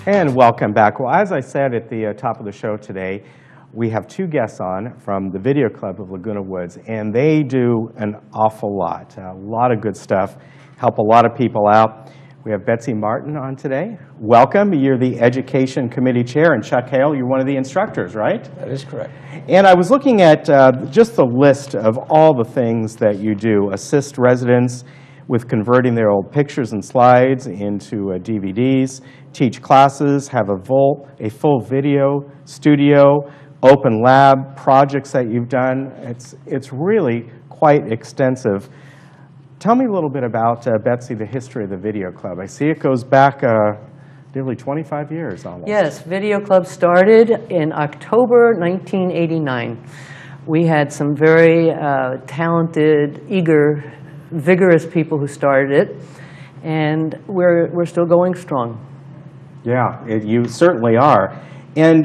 And welcome back. Well, as I said at the top of the show today, we have two guests on from the Video Club of Laguna Woods, and they do an awful lot of good stuff, help a lot of people out. We have Betsy Martin on today. Welcome. You're the Education Committee Chair, and Chuck Hale, you're one of the instructors, right? That is correct. And I was looking at just the list of all the things that you do. Assist residents with converting their old pictures and slides into DVDs, teach classes, have a full video studio, open lab, projects that you've done. It's really quite extensive. Tell me a little bit about, Betsy, the history of the Video Club. I see it goes back nearly 25 years almost. Yes, Video Club started in October 1989. We had some very talented, eager, vigorous people who started it, and we're still going strong. Yeah, you certainly are. And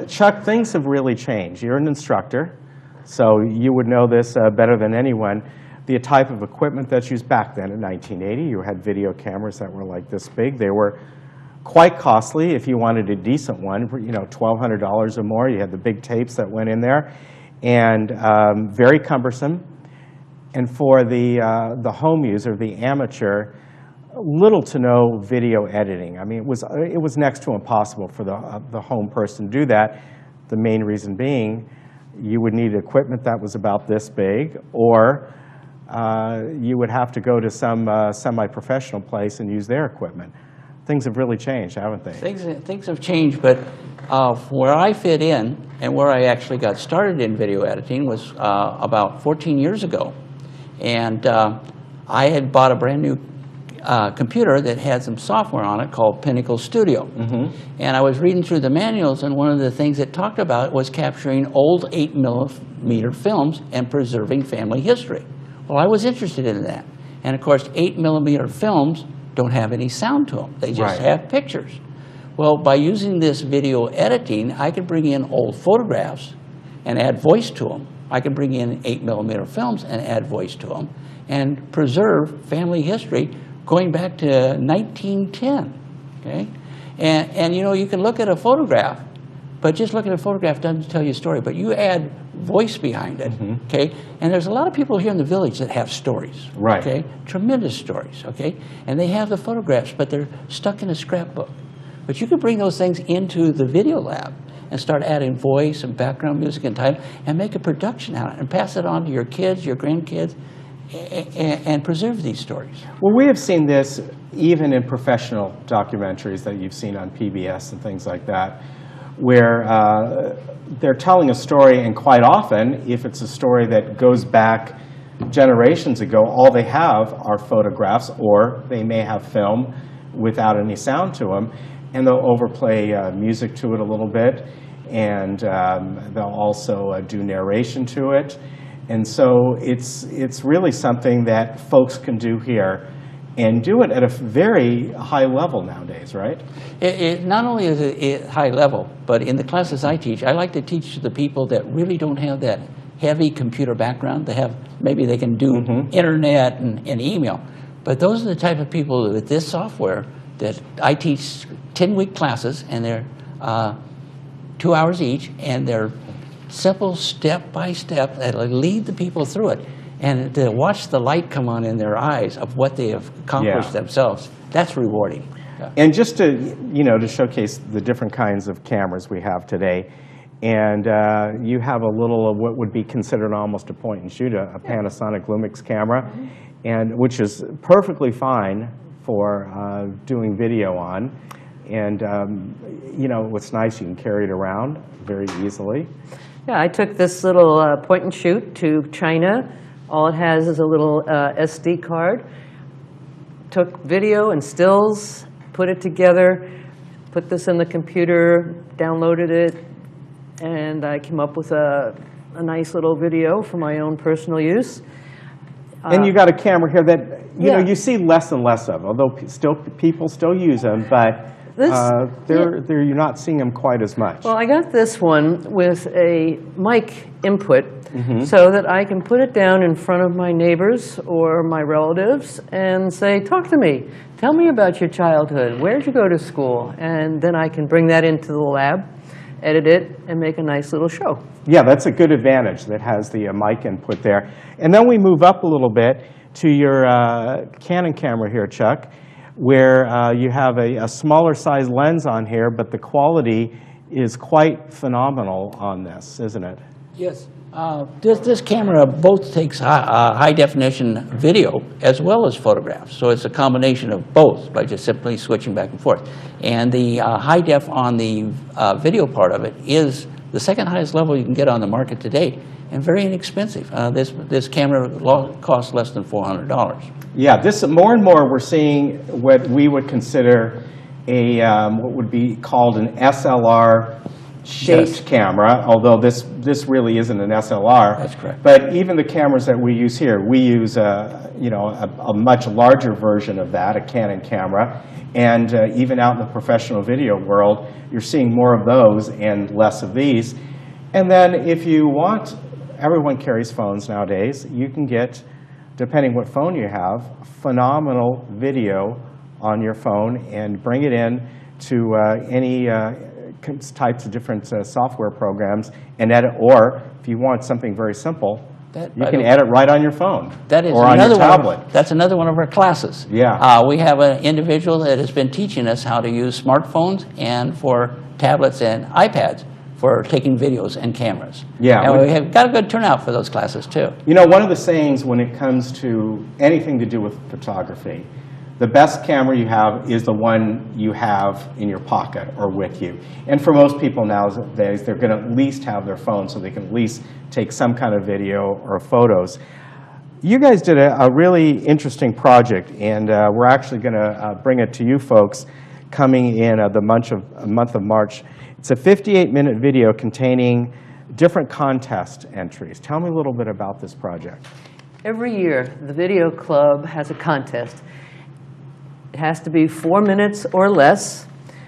Chuck, things have really changed. You're an instructor, so you would know this better than anyone. The type of equipment that's used back then in 1980, you had video cameras that were like this big. They were quite costly if you wanted a decent one, you know, $1,200 or more. You had the big tapes that went in there, and very cumbersome. And for the home user, the amateur, little to no video editing. I mean, it was next to impossible for the home person to do that. The main reason being, you would need equipment that was about this big, or you would have to go to some semi-professional place and use their equipment. Things have really changed, haven't they? Things have changed, but where I fit in and where I actually got started in video editing was about 14 years ago. And I had bought a brand new computer that had some software on it called Pinnacle Studio. Mm-hmm. And I was reading through the manuals, and one of the things it talked about was capturing old 8mm films and preserving family history. Well, I was interested in that. And of course, 8mm films don't have any sound to them. They just have pictures. Well, by using this video editing, I could bring in old photographs and add voice to them. I could bring in 8mm films and add voice to them and preserve family history going back to 1910, okay? And you know, you can look at a photograph, but just looking at a photograph doesn't tell you a story, but you add voice behind it, okay? And there's a lot of people here in the village that have stories, okay? Tremendous stories, okay? And they have the photographs, but they're stuck in a scrapbook. But you can bring those things into the video lab and start adding voice and background music and title and make a production out of it and pass it on to your kids, your grandkids, and preserve these stories. Well, we have seen this even in professional documentaries that you've seen on PBS and things like that, where they're telling a story, and quite often, if it's a story that goes back generations ago, all they have are photographs, or they may have film without any sound to them, and they'll overplay music to it a little bit, and they'll also do narration to it. And so it's really something that folks can do here and do it at a very high level nowadays, right? Not only is it high level, but in the classes I teach, I like to teach to the people that really don't have that heavy computer background. Maybe they can do internet and email. But those are the type of people with this software that I teach 10-week classes, and they're 2 hours each, and they're simple step-by-step that'll lead the people through it. And to watch the light come on in their eyes of what they have accomplished themselves, that's rewarding. And just to, you know, to showcase the different kinds of cameras we have today, and you have a little of what would be considered almost a point and shoot, a Panasonic Lumix camera, and which is perfectly fine for doing video on. And you know, what's nice, you can carry it around very easily. Yeah, I took this little point and shoot to China. All it has is a little SD card. Took video and stills, put it together, put this in the computer, downloaded it, and I came up with a nice little video for my own personal use. And you got a camera here that you know you see less and less of, although people still use them, but you're not seeing them quite as much. Well, I got this one with a mic input so that I can put it down in front of my neighbors or my relatives and say, talk to me. Tell me about your childhood. Where'd you go to school? And then I can bring that into the lab, edit it, and make a nice little show. Yeah, that's a good advantage that has the mic input there. And then we move up a little bit to your Canon camera here, Chuck, where you have a smaller size lens on here, but the quality is quite phenomenal on this, isn't it? Yes. This camera both takes high definition video as well as photographs. So it's a combination of both by just simply switching back and forth. And the high def on the video part of it is the second highest level you can get on the market today, and very inexpensive. This camera costs less than $400. Yeah, this more and more we're seeing what we would consider a what would be called an SLR shaped Yes. camera, although this really isn't an SLR. That's correct. But even the cameras that we use here, we use a much larger version of that, a Canon camera, and even out in the professional video world, you're seeing more of those and less of these. And then if you want, everyone carries phones nowadays. You can get, depending what phone you have, phenomenal video on your phone and bring it in to any types of different software programs and edit. Or if you want something very simple, you can edit right on your phone That is or on your another tablet. That's another one of our classes. Yeah. We have an individual that has been teaching us how to use smartphones and for tablets and iPads for taking videos and cameras. Yeah, And we- we have got a good turnout for those classes too. You know, one of the sayings when it comes to anything to do with photography, the best camera you have is the one you have in your pocket or with you. And for most people nowadays, they're going to at least have their phone so they can at least take some kind of video or photos. You guys did a really interesting project, and we're actually going to bring it to you folks coming in the month of March. It's a 58-minute video containing different contest entries. Tell me a little bit about this project. Every year, the Video Club has a contest. It has to be 4 minutes or less.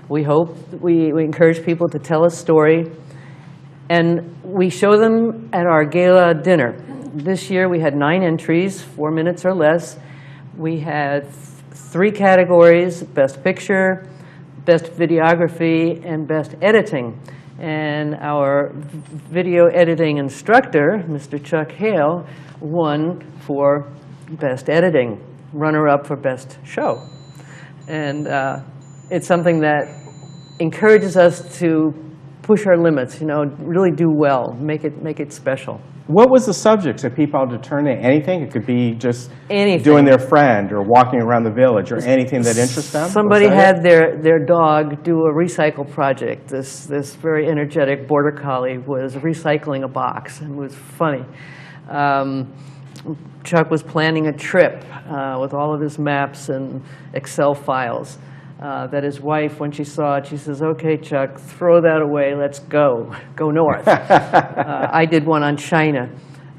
We encourage people to tell a story. And we show them at our gala dinner. This year we had 9 entries, 4 minutes or less. We had 3 categories: Best Picture, Best Videography, and Best Editing. And our video editing instructor, Mr. Chuck Hale, won for Best Editing, runner-up for Best Show. And it's something that encourages us to push our limits, really do well, make it special. What was the subject that people had to turn in? Anything? It could be just Anything. doing their friend or walking around the village or anything that interests them? Somebody Was that had their dog do a recycle project. This very energetic border collie was recycling a box, and it was funny. Chuck was planning a trip with all of his maps and Excel files that his wife, when she saw it, she says, "Okay, Chuck, throw that away, let's go north." I did one on China.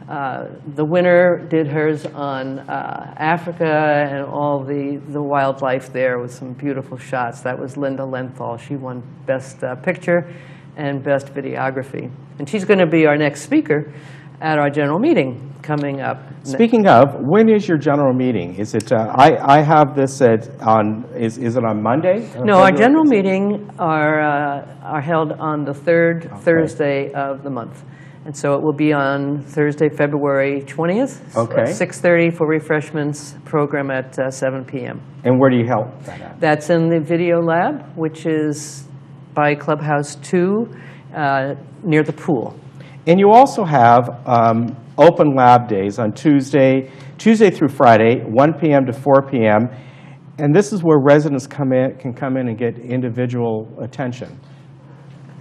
The winner did hers on Africa and all the wildlife there with some beautiful shots. That was Linda Lenthal. She won Best Picture and Best Videography. And she's going to be our next speaker at our general meeting coming up. Speaking of, when is your general meeting? Is it, I have this on, is it on Monday? No, our general meeting are held on the third Thursday of the month. And so it will be on Thursday, February 20th. Okay. At 6:30 for refreshments, program at 7 p.m. And where do you help that at? That's in the Video Lab, which is by Clubhouse 2 near the pool. And you also have open lab days on Tuesday through Friday, 1 p.m. to 4 p.m. And this is where residents can come in and get individual attention.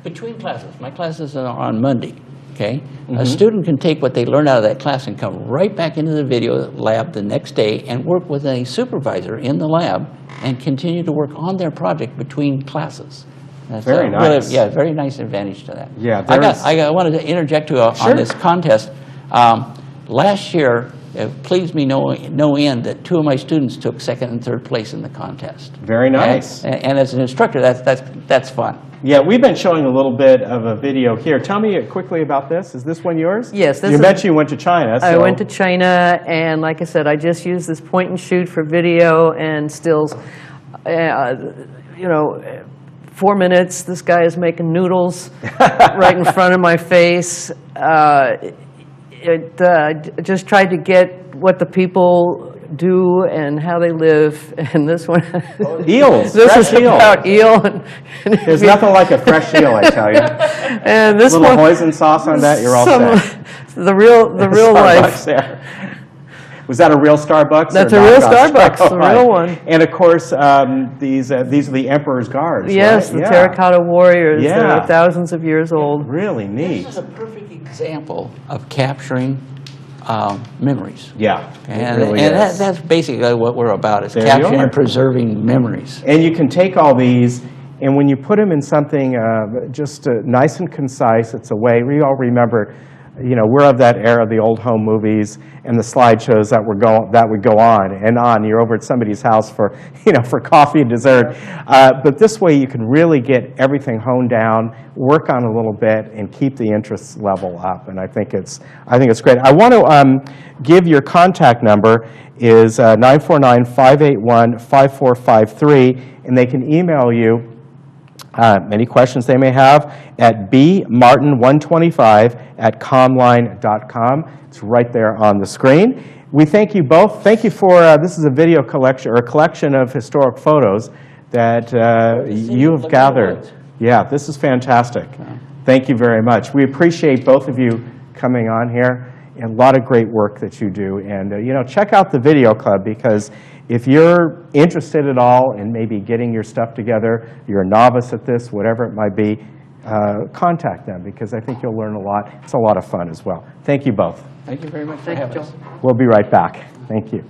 Between classes, my classes are on Monday, okay? A student can take what they learned out of that class and come right back into the video lab the next day and work with a supervisor in the lab and continue to work on their project between classes. That's Very nice. Really, yeah, very nice advantage to that. Yeah, I wanted to interject on this contest. Last year, it pleased me no end that 2 of my students took 2nd and 3rd place in the contest. Very nice. And as an instructor, that's fun. Yeah, we've been showing a little bit of a video here. Tell me quickly about this. Is this one yours? Yes, this You is- mentioned you went to China. I so- went to China, and like I said, I just used this point and shoot for video and stills. You know, 4 minutes, this guy is making noodles right in front of my face. Just tried to get what the people do and how they live, and this one. Eels, This fresh is eel. about eel. And There's nothing like a fresh eel, I tell you. And this Little one, hoisin sauce on that, you're all set. the real Starbucks life. there. Was that a real Starbucks? or That's a real knockoff? Starbucks, the Right. real one. And of course, these are the Emperor's Guards. Yes, right? the Yeah. terracotta warriors that Yeah. are thousands of years old. Really neat. This is a perfect example of capturing memories. Yeah, And, it really and is. that's basically what we're about, is There you capturing are. and preserving memories. And you can take all these, and when you put them in something just nice and concise, it's a way, we all remember, you know, we're of that era, the old home movies and the slideshows that would go on and on. You're over at somebody's house for, you know, for coffee and dessert. But this way you can really get everything honed down, work on a little bit, and keep the interest level up. And I think it's great. I want to give your contact number is 949-581-5453, and they can email you any questions they may have at bmartin125@comline.com. It's right there on the screen. We thank you both. Thank you for, this is a video collection, or a collection of historic photos that you have gathered. Yeah, this is fantastic. Thank you very much. We appreciate both of you coming on here, and a lot of great work that you do. And you know, check out the Video Club, because if you're interested at all in maybe getting your stuff together, you're a novice at this, whatever it might be, contact them, because I think you'll learn a lot. It's a lot of fun as well. Thank you both. Thank you very much for Thank you, having us. Joel. We'll be right back. Thank you.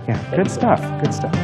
Yeah, good stuff, good stuff.